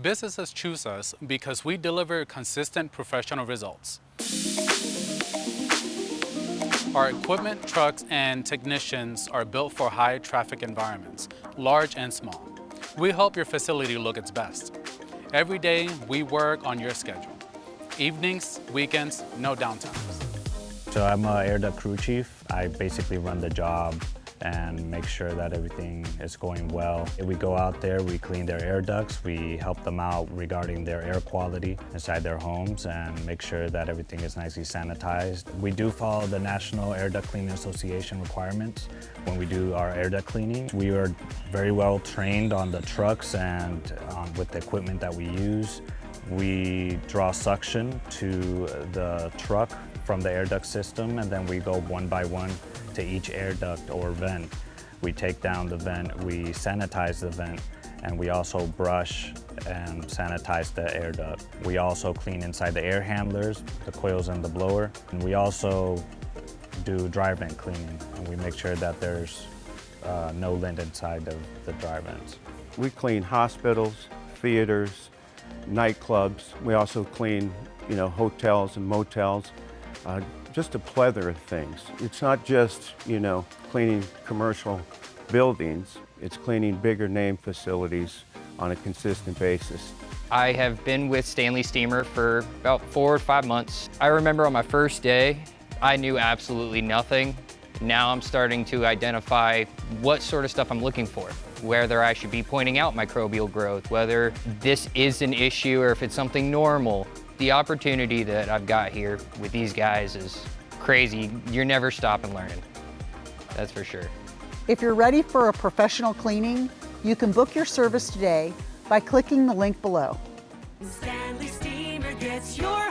Businesses choose us because we deliver consistent professional results. Our equipment, trucks, and technicians are built for high traffic environments, large and small. We help your facility look its best. Every day, we work on your schedule. Evenings, weekends, no downtimes. So I'm an air duct crew chief. I basically run the job and make sure that everything is going well. We go out there, we clean their air ducts, we help them out regarding their air quality inside their homes and make sure that everything is nicely sanitized. We do follow the National Air Duct Cleaning Association requirements when we do our air duct cleaning. We are very well trained on the trucks and with the equipment that we use. We draw suction to the truck from the air duct system, and then we go one by one to each air duct or vent. We take down the vent, we sanitize the vent, and we also brush and sanitize the air duct. We also clean inside the air handlers, the coils and the blower. And we also do dry vent cleaning, and we make sure that there's no lint inside of the dry vents. We clean hospitals, theaters, nightclubs. We also clean, hotels and motels. Just a plethora of things. It's not just, cleaning commercial buildings. It's cleaning bigger name facilities on a consistent basis. I have been with Stanley Steemer for about 4 or 5 months. I remember on my first day, I knew absolutely nothing. Now I'm starting to identify what sort of stuff I'm looking for, whether I should be pointing out microbial growth, whether this is an issue or if it's something normal. The opportunity that I've got here with these guys is crazy. You're never stopping learning, that's for sure. If you're ready for a professional cleaning, you can book your service today by clicking the link below. Stanley Steemer gets your